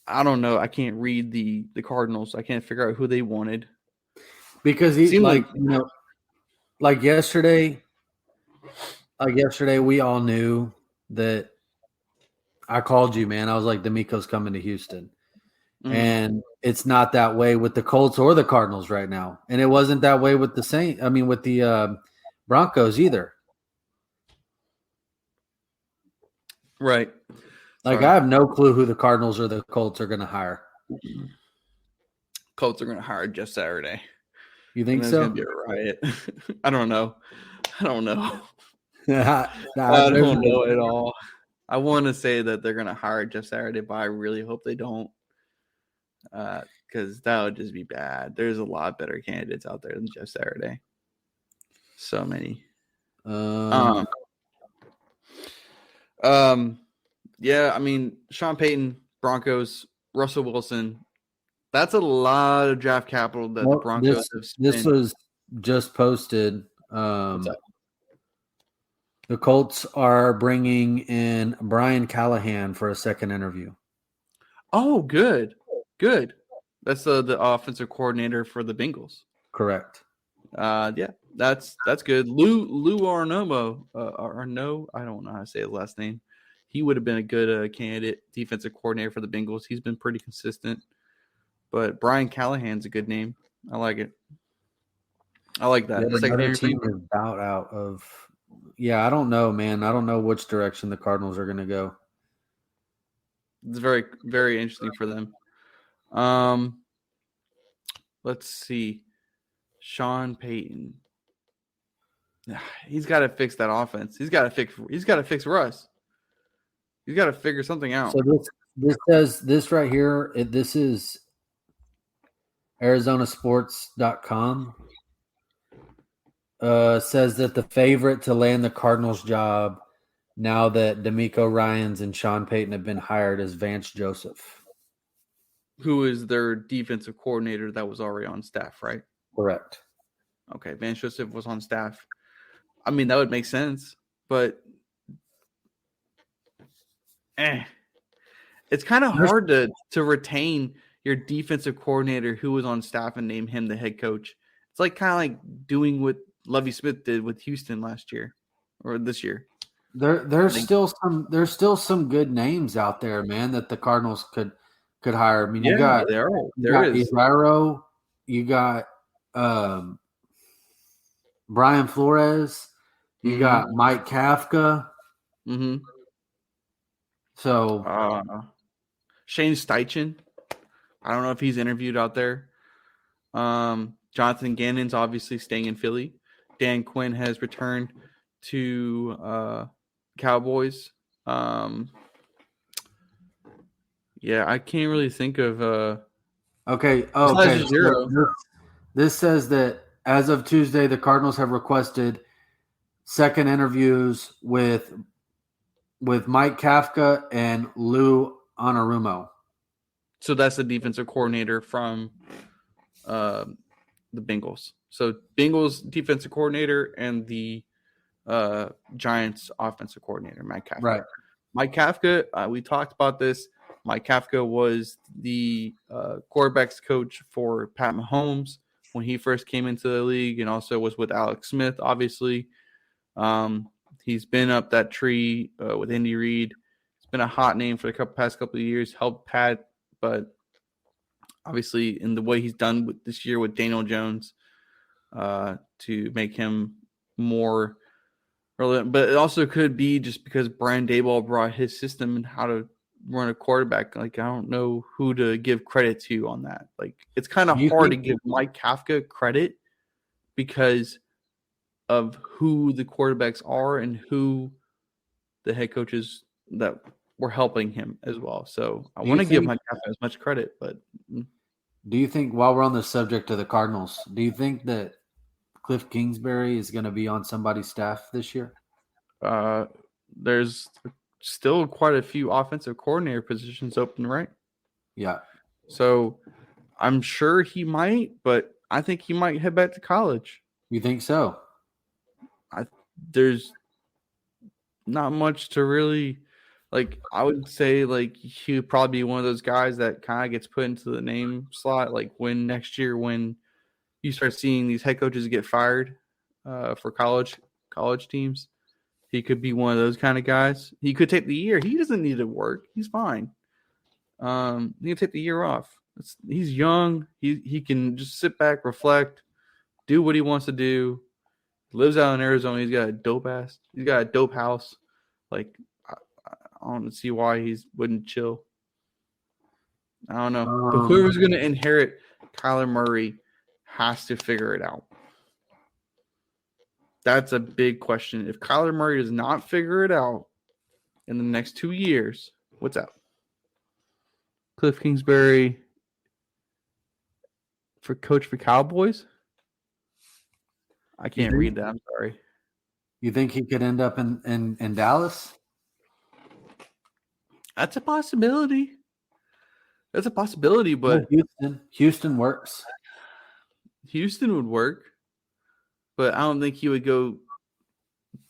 I don't know. I can't read the Cardinals. I can't figure out who they wanted. Because like yesterday, we all knew that. I called you, man. I was like, D'Amico's coming to Houston. Mm-hmm. And it's not that way with the Colts or the Cardinals right now. And it wasn't that way with the Broncos either. Right. Like, I have no clue who the Cardinals or the Colts are going to hire. Colts are going to hire Jeff Saturday. You think so? It's going to be a riot. I don't know. I don't know at all. I want to say that they're going to hire Jeff Saturday, but I really hope they don't, because that would just be bad. There's a lot better candidates out there than Jeff Saturday. So many. Yeah, I mean, Sean Payton, Broncos, Russell Wilson. That's a lot of draft capital that the Broncos have spent. This was just posted. The Colts are bringing in Brian Callahan for a second interview. Oh, good. That's the offensive coordinator for the Bengals. Correct. Yeah, that's good. Lou Arnomo, Arno, I don't know how to say his last name. He would have been a good candidate, defensive coordinator for the Bengals. He's been pretty consistent. But Brian Callahan's a good name. I like it. I like that. Yeah, another team is about out of. Yeah, I don't know, man. I don't know which direction the Cardinals are going to go. It's very, very interesting for them. Let's see. Sean Payton. He's got to fix that offense. He's got to fix Russ. He's got to figure something out. So this says this right here. This is ArizonaSports.com. Says that the favorite to land the Cardinals job now that D'Amico Ryans and Sean Payton have been hired is Vance Joseph, who is their defensive coordinator that was already on staff, right? Correct. Okay, Vance Joseph was on staff. I mean, that would make sense, but it's kind of hard to retain your defensive coordinator who was on staff and name him the head coach. It's like kind of like doing what Lovie Smith did with Houston last year or this year. There's still some good names out there, man, that the Cardinals could hire. I mean, you got Izaro, you got Brian Flores. You got Mike Kafka. Mm-hmm. So Shane Steichen. I don't know if he's interviewed out there. Jonathan Gannon's obviously staying in Philly. Dan Quinn has returned to Cowboys. Yeah, I can't really think of. okay. Besides zero. This says that as of Tuesday, the Cardinals have requested second interviews with Mike Kafka and Lou Anarumo. So that's the defensive coordinator from the Bengals. So Bengals defensive coordinator and the Giants offensive coordinator, Mike Kafka. Right. Mike Kafka, we talked about this. Mike Kafka was the quarterbacks coach for Pat Mahomes when he first came into the league, and also was with Alex Smith, obviously. He's been up that tree with Andy Reid. It's been a hot name for the past couple of years, helped Pat, but obviously in the way he's done with this year with Daniel Jones to make him more relevant. But it also could be just because Brian Daboll brought his system and how to run a quarterback. Like, I don't know who to give credit to on that. Like, it's kind of hard to give Mike Kafka credit because of who the quarterbacks are and who the head coaches that were helping him as well. So I want to give Mike Kafka as much credit, but do you think, while we're on the subject of the Cardinals, do you think that Cliff Kingsbury is going to be on somebody's staff this year? There's still quite a few offensive coordinator positions open, right? Yeah. So I'm sure he might, but I think he might head back to college. You think so? There's not much to really like. I would say like he would probably be one of those guys that kind of gets put into the name slot. Like when next year, when you start seeing these head coaches get fired for college teams, he could be one of those kind of guys. He could take the year. He doesn't need to work. He's fine. He can take the year off. He's young. He can just sit back, reflect, do what he wants to do. Lives out in Arizona. He's got a dope house. Like, I don't see why he wouldn't chill. I don't know. But whoever's going to inherit Kyler Murray has to figure it out. That's a big question. If Kyler Murray does not figure it out in the next 2 years, what's up? Cliff Kingsbury for coach for Cowboys? I can't read that. I'm sorry. You think he could end up in Dallas? That's a possibility. But Houston works. Houston would work, but I don't think he would go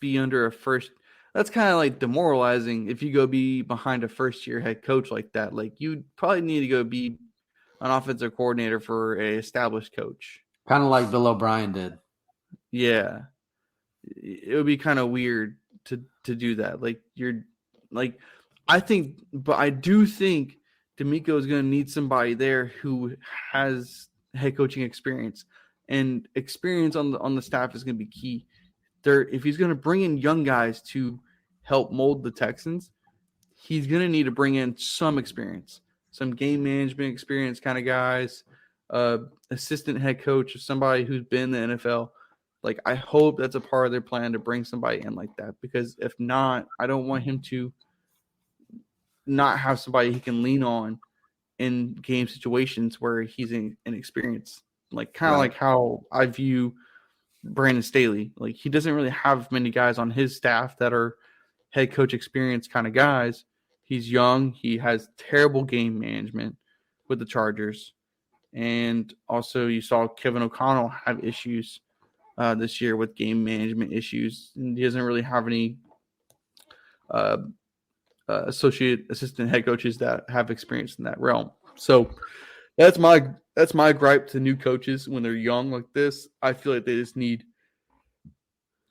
be under a first. That's kind of like demoralizing if you go be behind a first-year head coach like that. Like, you probably need to go be an offensive coordinator for an established coach. Kind of like Bill O'Brien did. Yeah. It would be kind of weird to do that. I do think D'Amico is going to need somebody there who has head coaching experience, and experience on the staff is going to be key. If he's going to bring in young guys to help mold the Texans, he's going to need to bring in some experience, some game management experience kind of guys, assistant head coach, or somebody who's been in the NFL. Like, I hope that's a part of their plan to bring somebody in like that, because if not, I don't want him to not have somebody he can lean on in game situations where he's inexperienced. Like, kind of like how I view Brandon Staley. Like, he doesn't really have many guys on his staff that are head coach experience kind of guys. He's young. He has terrible game management with the Chargers. And also you saw Kevin O'Connell have issues this year with game management issues. And he doesn't really have any assistant head coaches that have experience in that realm. So that's my gripe to new coaches when they're young like this. I feel like they just need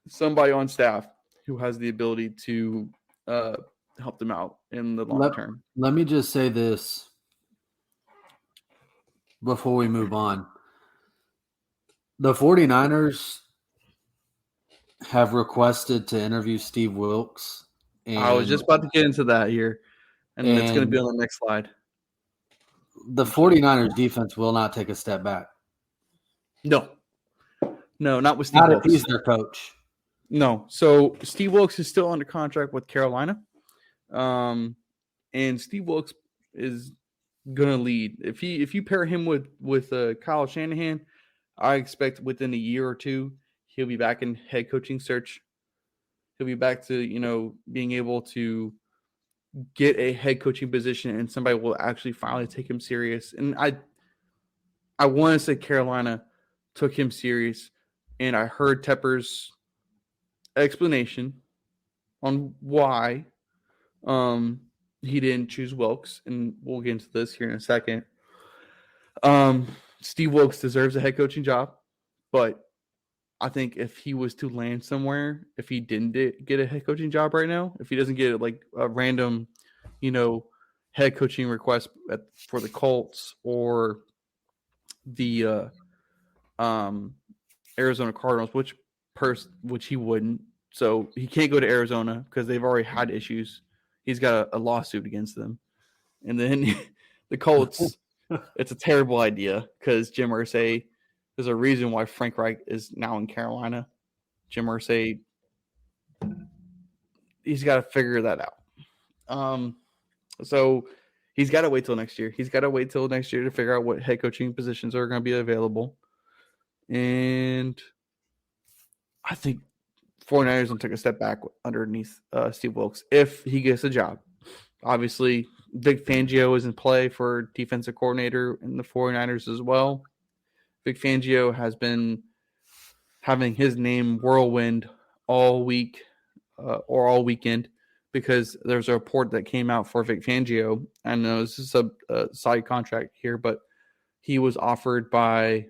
somebody on staff who has the ability to help them out in the long term. Let me just say this before we move on. The 49ers have requested to interview Steve Wilkes. I was just about to get into that here, and it's going to be on the next slide. The 49ers defense will not take a step back. No, not with Steve Not Wilkes. if he's their coach. No. So Steve Wilkes is still under contract with Carolina. And Steve Wilkes is gonna lead. If you pair him with Kyle Shanahan, I expect within a year or two he'll be back in head coaching search. He'll be back to being able to get a head coaching position, and somebody will actually finally take him serious. And I want to say Carolina took him serious, and I heard Tepper's explanation on why he didn't choose Wilkes, and we'll get into this here in a second. Steve Wilkes deserves a head coaching job, but I think if he was to land somewhere, if he didn't get a head coaching job right now, if he doesn't get like a random, head coaching request for the Colts or the Arizona Cardinals, which he wouldn't, so he can't go to Arizona because they've already had issues. He's got a lawsuit against them, and then the Colts. It's a terrible idea because Jim Irsay. There's a reason why Frank Reich is now in Carolina. Jim Irsay, he's got to figure that out. So he's got to wait till next year. He's got to wait till next year to figure out what head coaching positions are going to be available. And I think 49ers will take a step back underneath Steve Wilkes if he gets a job. Obviously, Vic Fangio is in play for defensive coordinator in the 49ers as well. Vic Fangio has been having his name whirlwind all week or all weekend because there's a report that came out for Vic Fangio. I know this is a side contract here, but he was offered by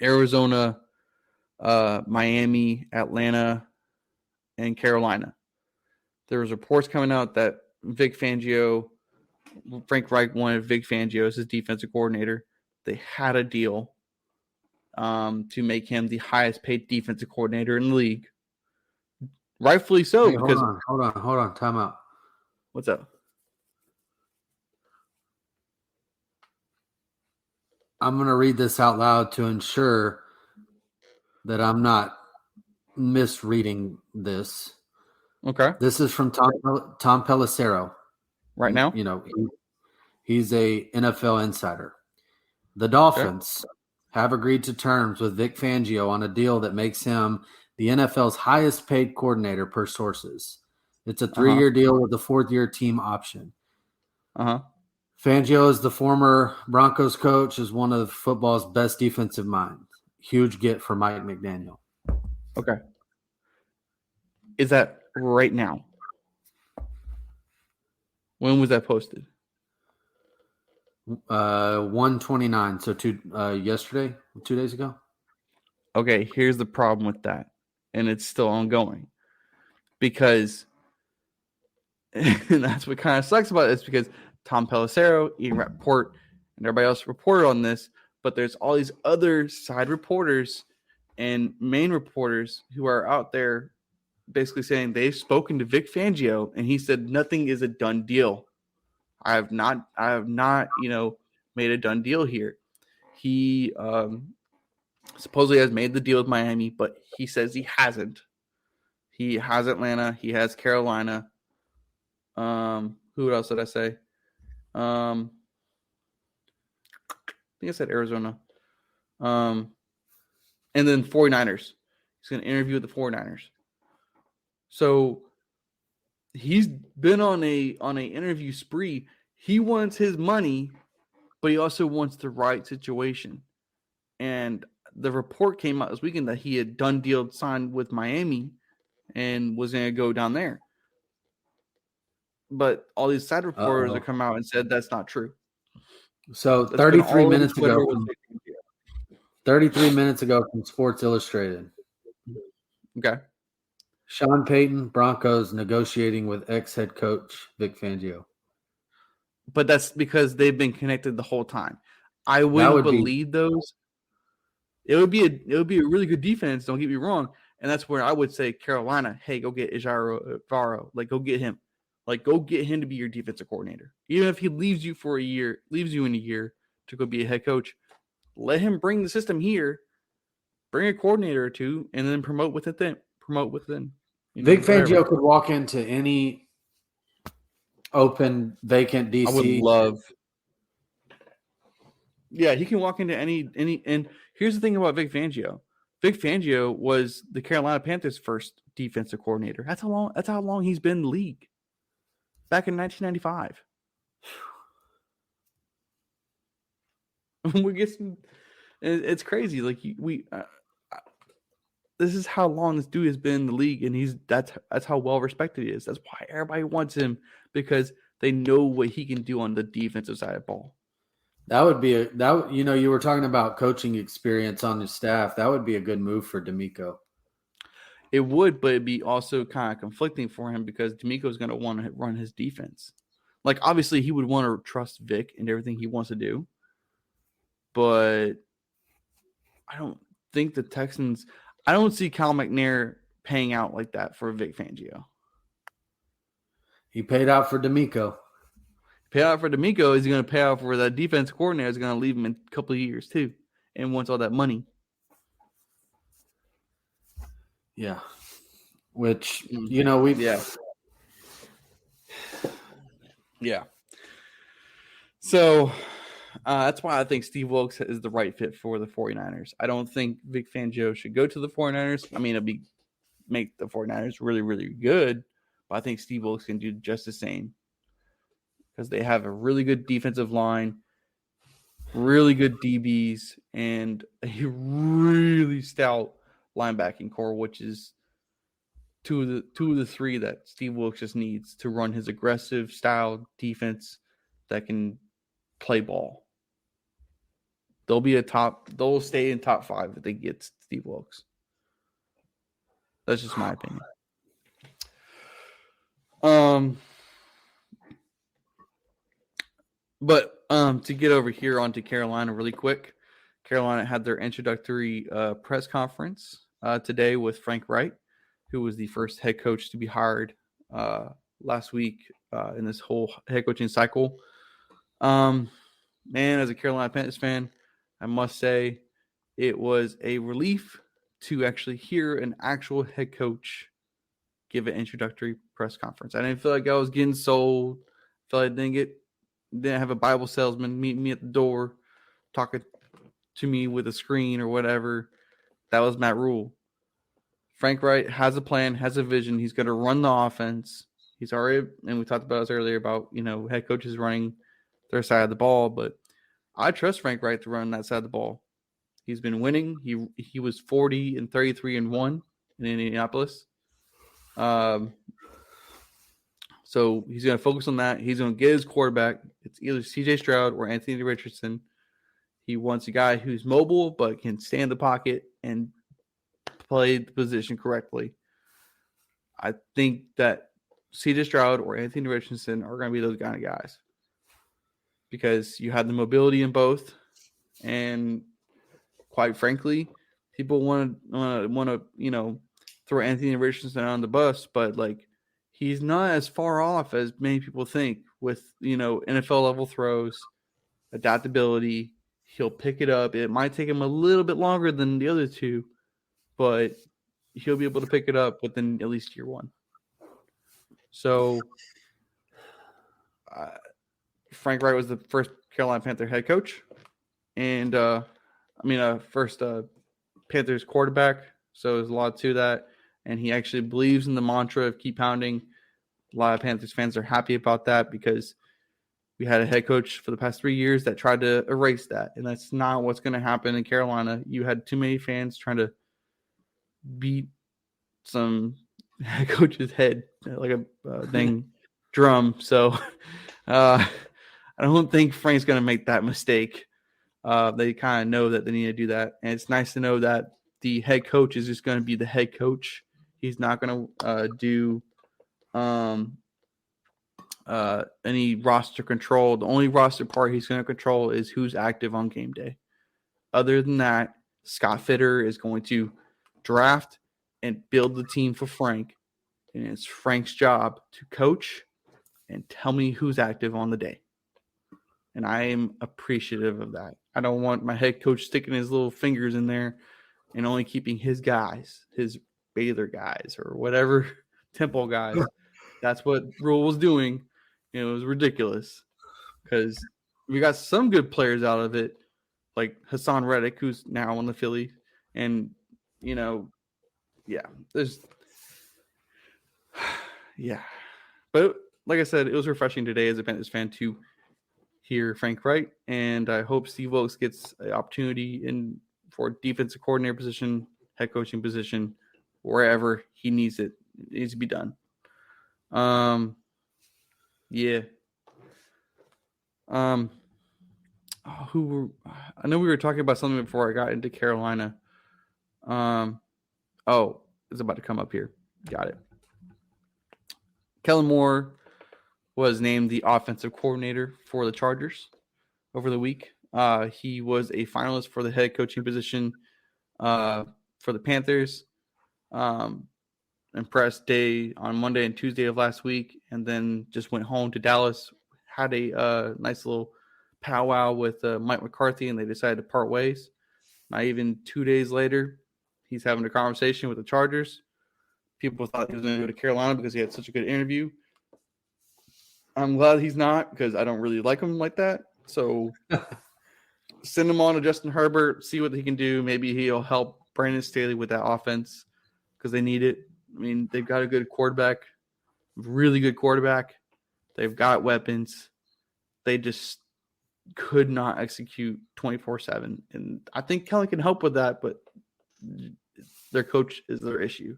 Arizona, Miami, Atlanta, and Carolina. There was reports coming out that Frank Reich wanted Vic Fangio as his defensive coordinator. They had a deal to make him the highest paid defensive coordinator in the league. Rightfully so. Hey, hold on. Time out. What's up? I'm going to read this out loud to ensure that I'm not misreading this. Okay. This is from Tom Pelissero. Right now? He's a NFL insider. The Dolphins have agreed to terms with Vic Fangio on a deal that makes him the NFL's highest paid coordinator per sources. It's a 3-year deal with a 4th-year team option. Fangio is the former Broncos coach, is one of football's best defensive minds. Huge get for Mike McDaniel. Okay. Is that right now? When was that posted? 129. So yesterday, 2 days ago. Okay, here's the problem with that, and it's still ongoing because, and that's what kind of sucks about this because Tom Pelissero, Ian Rappaport, and everybody else reported on this, but there's all these other side reporters and main reporters who are out there basically saying they've spoken to Vic Fangio, and he said nothing is a done deal. I have not, made a done deal here. He supposedly has made the deal with Miami, but he says he hasn't. He has Atlanta. He has Carolina. Who else did I say? I think I said Arizona. And then 49ers. He's going to interview with the 49ers. So he's been on a interview spree. He wants his money, but he also wants the right situation. And the report came out this weekend that he had done deal signed with Miami and was going to go down there. But all these side reporters have come out and said that's not true. So 33 minutes ago from Sports Illustrated. Okay. Sean Payton, Broncos negotiating with ex-head coach Vic Fangio. But that's because they've been connected the whole time. I wouldn't believe those. It would be a really good defense, don't get me wrong. And that's where I would say Carolina, hey, go get Ijaro Varo. Like, go get him. Like, go get him to be your defensive coordinator. Even if he leaves you in a year to go be a head coach, let him bring the system here, bring a coordinator or two, and then promote within. Vic Fangio could walk into any open, vacant DC. I would love. Yeah, he can walk into any. And here's the thing about Vic Fangio. Vic Fangio was the Carolina Panthers' first defensive coordinator. That's how long he's been in the league. Back in 1995. We get some. It's crazy. Like this is how long this dude has been in the league, and that's how well respected he is. That's why everybody wants him, because they know what he can do on the defensive side of the ball. That would be you were talking about coaching experience on his staff. That would be a good move for D'Amico. It would, but it'd be also kind of conflicting for him because D'Amico's going to want to run his defense. Like, obviously, he would want to trust Vic and everything he wants to do, but I don't think the Texans. I don't see Cal McNair paying out like that for Vic Fangio. He paid out for D'Amico. Pay out for D'Amico. Is he going to pay out for that defense coordinator? Is going to leave him in a couple of years too, and wants all that money. Yeah, which we yeah. So that's why I think Steve Wilkes is the right fit for the 49ers. I don't think Vic Fangio should go to the 49ers. I mean, make the 49ers really, really good, but I think Steve Wilkes can do just the same because they have a really good defensive line, really good DBs, and a really stout linebacking core, which is two of the three that Steve Wilkes just needs to run his aggressive style defense that can play ball. They'll stay in top 5 if they get Steve Wilkes. That's just my opinion. But to get over here onto Carolina really quick, Carolina had their introductory press conference today with Frank Wright, who was the first head coach to be hired last week in this whole head coaching cycle. Man, as a Carolina Panthers fan, I must say it was a relief to actually hear an actual head coach give an introductory press conference. I didn't feel like I was getting sold. I felt like I didn't have a Bible salesman meet me at the door talking to me with a screen or whatever. That was Matt Rule. Frank Wright has a plan, has a vision. He's going to run the offense. He's already, and we talked about this earlier about, head coaches running their side of the ball, but I trust Frank Wright to run that side of the ball. He's been winning. He was 40-33-1 in Indianapolis. So he's going to focus on that. He's going to get his quarterback. It's either C.J. Stroud or Anthony Richardson. He wants a guy who's mobile but can stay in the pocket and play the position correctly. I think that C.J. Stroud or Anthony Richardson are going to be those kind of guys because you have the mobility in both, and quite frankly, people want to throw Anthony Richardson on the bus, but he's not as far off as many people think with NFL level throws, adaptability. He'll pick it up. It might take him a little bit longer than the other two, but he'll be able to pick it up within at least year one. So Frank Wright was the first Carolina Panther head coach, and first Panthers quarterback. So there's a lot to that, and he actually believes in the mantra of keep pounding. A lot of Panthers fans are happy about that because we had a head coach for the past 3 years that tried to erase that, and that's not what's going to happen in Carolina. You had too many fans trying to beat some head coach's head like a dang drum. So I don't think Frank's going to make that mistake. They kind of know that they need to do that, and it's nice to know that the head coach is just going to be the head coach. He's not going to do any roster control. The only roster part he's going to control is who's active on game day. Other than that, Scott Fitter is going to draft and build the team for Frank. And it's Frank's job to coach and tell me who's active on the day. And I am appreciative of that. I don't want my head coach sticking his little fingers in there and only keeping his guys, his Baylor guys or whatever Temple guys. That's what Rule was doing. It was ridiculous because we got some good players out of it, like Hassan Reddick, who's now on the Philly. And, But like I said, it was refreshing today as a Panthers fan to hear Frank Wright, and I hope Steve Wilkes gets an opportunity for defensive coordinator position, head coaching position, wherever he needs it. It needs to be done. I know we were talking about something before I got into Carolina. It's about to come up here. Got it. Kellen Moore was named the offensive coordinator for the Chargers over the week. He was a finalist for the head coaching position for the Panthers. Impressed day on Monday and Tuesday of last week, and then just went home to Dallas, had a nice little powwow with Mike McCarthy, and they decided to part ways. Not even 2 days later, he's having a conversation with the Chargers. People thought he was going to go to Carolina because he had such a good interview. I'm glad he's not because I don't really like him like that. So send him on to Justin Herbert, see what he can do. Maybe he'll help Brandon Staley with that offense because they need it. I mean, they've got a good quarterback, really good quarterback. They've got weapons. They just could not execute 24/7. And I think Kelly can help with that, but their coach is their issue,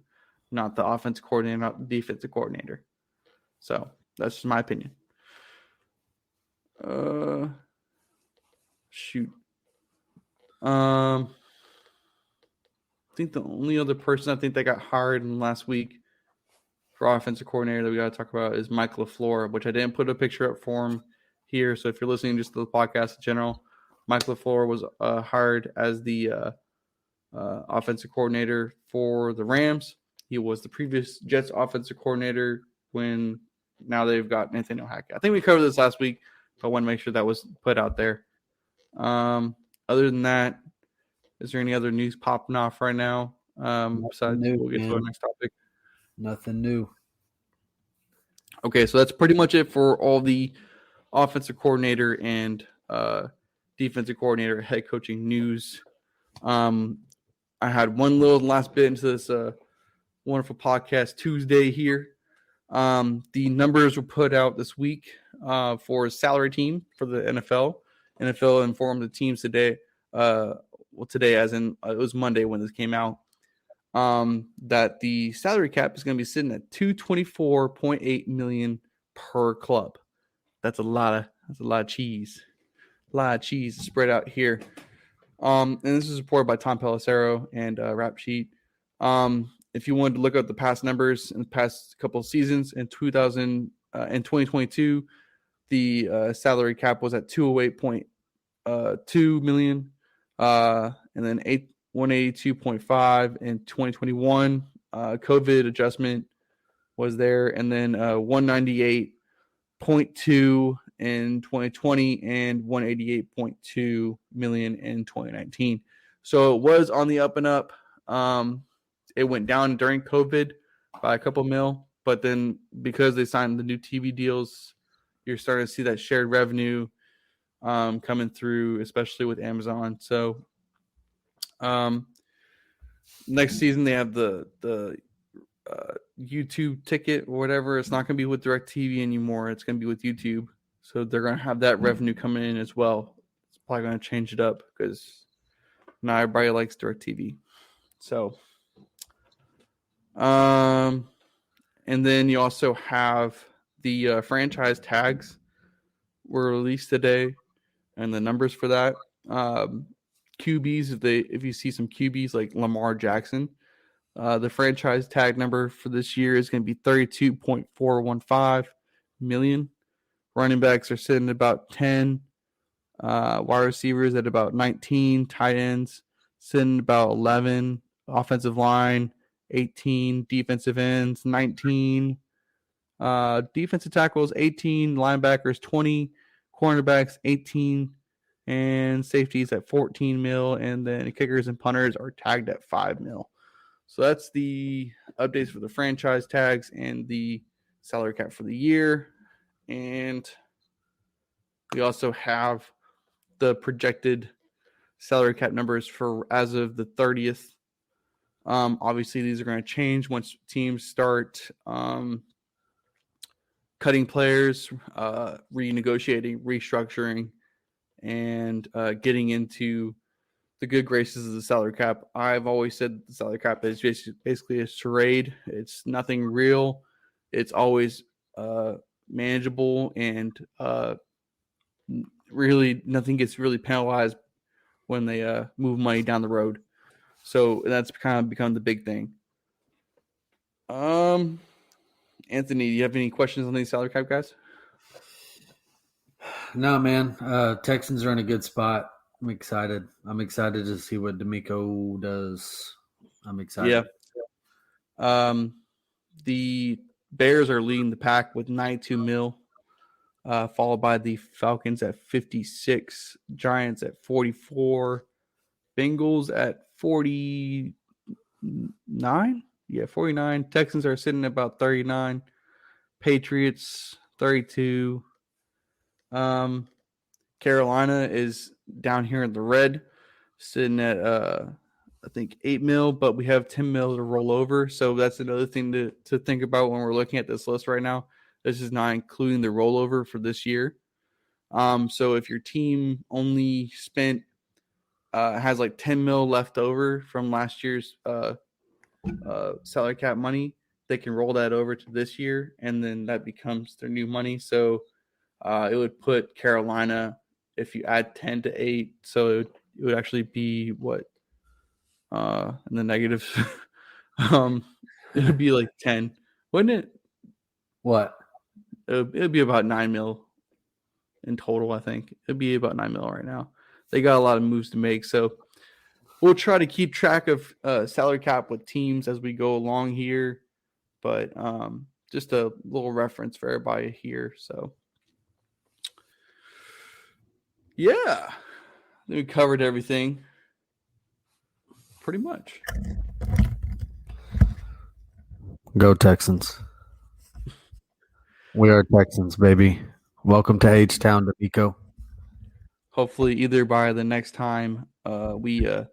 not the offense coordinator, not the defensive coordinator. So that's just my opinion. I think the only other person I think that got hired in last week for offensive coordinator that we got to talk about is Mike LaFleur, which I didn't put a picture up for him here. So if you're listening just to the podcast in general, Mike LaFleur was hired as the offensive coordinator for the Rams. He was the previous Jets offensive coordinator when now they've got Nathaniel Hackett. I think we covered this last week, but I want to make sure that was put out there. Other than that, is there any other news popping off right now? Besides, we'll get to our next topic. Nothing new. Okay, so that's pretty much it for all the offensive coordinator and defensive coordinator, head coaching news. I had one little last bit into this wonderful podcast Tuesday here. The numbers were put out this week for a salary team for the NFL. NFL informed the teams today. Today, as in it was Monday when this came out, that the salary cap is going to be sitting at $224.8 million per club. That's a lot of cheese. A lot of cheese spread out here. And this is reported by Tom Pelissero and Rap Sheet. If you wanted to look up the past numbers in the past couple of seasons, in 2022, the salary cap was at $208.2 million. And then 182.5 in 2021. COVID adjustment was there, and then 198.2 in 2020 and 188.2 million in 2019. So it was on the up and up. It went down during COVID by a couple mil, but then because they signed the new TV deals, you're starting to see that shared revenue coming through, especially with Amazon. So next season they have the YouTube ticket or whatever. It's not going to be with DirecTV anymore. It's going to be with YouTube. So they're going to have that revenue coming in as well. It's probably going to change it up because not everybody likes DirecTV. So, and then you also have the franchise tags were released today, and the numbers for that. QBs, if you see some QBs like Lamar Jackson, the franchise tag number for this year is going to be $32.415 million. Running backs are sitting at about 10. Wide receivers at about 19. Tight ends sitting at about 11. Offensive line 18 defensive ends, 19 defensive tackles, 18 linebackers, 20 cornerbacks, 18 and safeties at 14 mil, and then kickers and punters are tagged at 5 mil. So that's the updates for the franchise tags and the salary cap for the year. And we also have the projected salary cap numbers for as of the 30th. Obviously, these are going to change once teams start cutting players, renegotiating, restructuring, and getting into the good graces of the salary cap. I've always said the salary cap is basically a charade. It's nothing real. It's always manageable, and really nothing gets really penalized when they move money down the road. So that's kind of become the big thing. Anthony, do you have any questions on these salary cap guys? No, man. Texans are in a good spot. I'm excited. I'm excited to see what D'Amico does. I'm excited. Yeah. The Bears are leading the pack with 92 mil, followed by the Falcons at 56, Giants at 44, Bengals at 49. Yeah, 49. Texans are sitting at about 39. Patriots 32. Carolina is down here in the red, sitting at I think 8 mil, but we have 10 mil to roll over. So that's another thing to think about when we're looking at this list right now. This is not including the rollover for this year. So if your team only spent has like 10 mil left over from last year's salary cap money, they can roll that over to this year, and then that becomes their new money. So it would put Carolina, if you add 10 to 8, so it would actually be what in the negatives. It would be like 10, wouldn't it? What? It would be about 9 mil in total, I think. It'd be about 9 mil right now. They got a lot of moves to make, so we'll try to keep track of salary cap with teams as we go along here, but just a little reference for everybody here. So, yeah, we covered everything pretty much. Go Texans. We are Texans, baby. Welcome to H-Town, D'Amico. Hopefully, either by the next time we get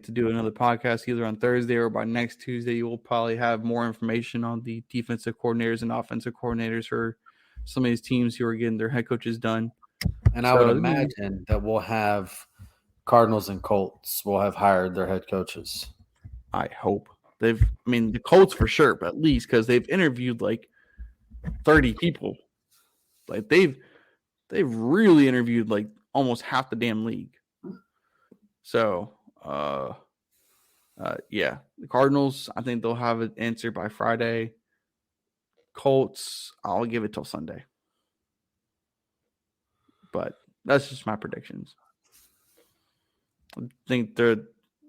to do another podcast, either on Thursday or by next Tuesday, you will probably have more information on the defensive coordinators and offensive coordinators for some of these teams who are getting their head coaches done. And I would imagine that we'll have Cardinals and Colts will have hired their head coaches. I hope. The Colts for sure, but at least because they've interviewed like 30 people. Like they've really interviewed like almost half the damn league. So, yeah, the Cardinals, I think they'll have an answer by Friday. Colts, I'll give it till Sunday. But that's just my predictions. I think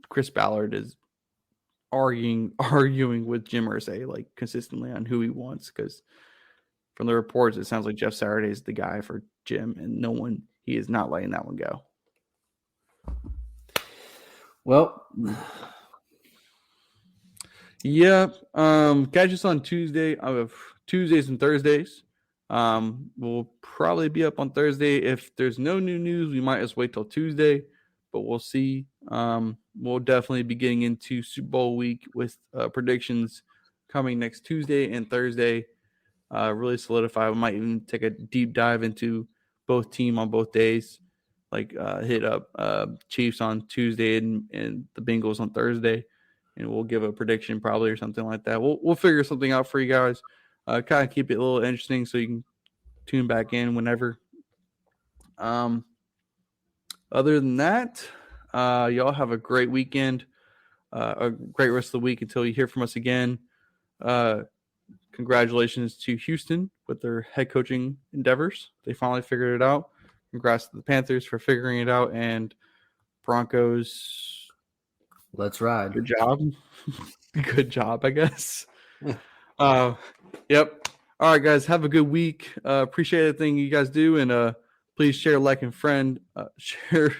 Chris Ballard is arguing with Jim Irsay like consistently on who he wants, because from the reports it sounds like Jeff Saturday is the guy for Jim, and he is not letting that one go. Well, yeah. Catch us on Tuesday. Tuesdays and Thursdays. We'll probably be up on Thursday. If there's no new news, we might just wait till Tuesday, but we'll see. We'll definitely be getting into Super Bowl week with predictions coming next Tuesday and Thursday. Really solidify. We might even take a deep dive into both team on both days. Like hit up Chiefs on Tuesday and the Bengals on Thursday, and we'll give a prediction probably or something like that. We'll figure something out for you guys. Kind of keep it a little interesting so you can tune back in whenever. Other than that, y'all have a great weekend, a great rest of the week until you hear from us again. Congratulations to Houston with their head coaching endeavors. They finally figured it out. Congrats to the Panthers for figuring it out, and Broncos. Let's ride. Good job. Good job, I guess. Yep. All right, guys. Have a good week. Appreciate everything you guys do, and please share, like, and friend. Share,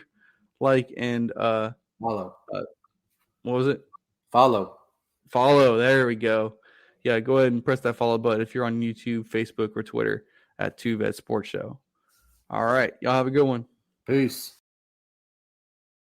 like, and Follow. what was it? Follow. Follow. There we go. Yeah, go ahead and press that follow button if you're on YouTube, Facebook, or Twitter at 2Vet Sports Show. All right. Y'all have a good one. Peace.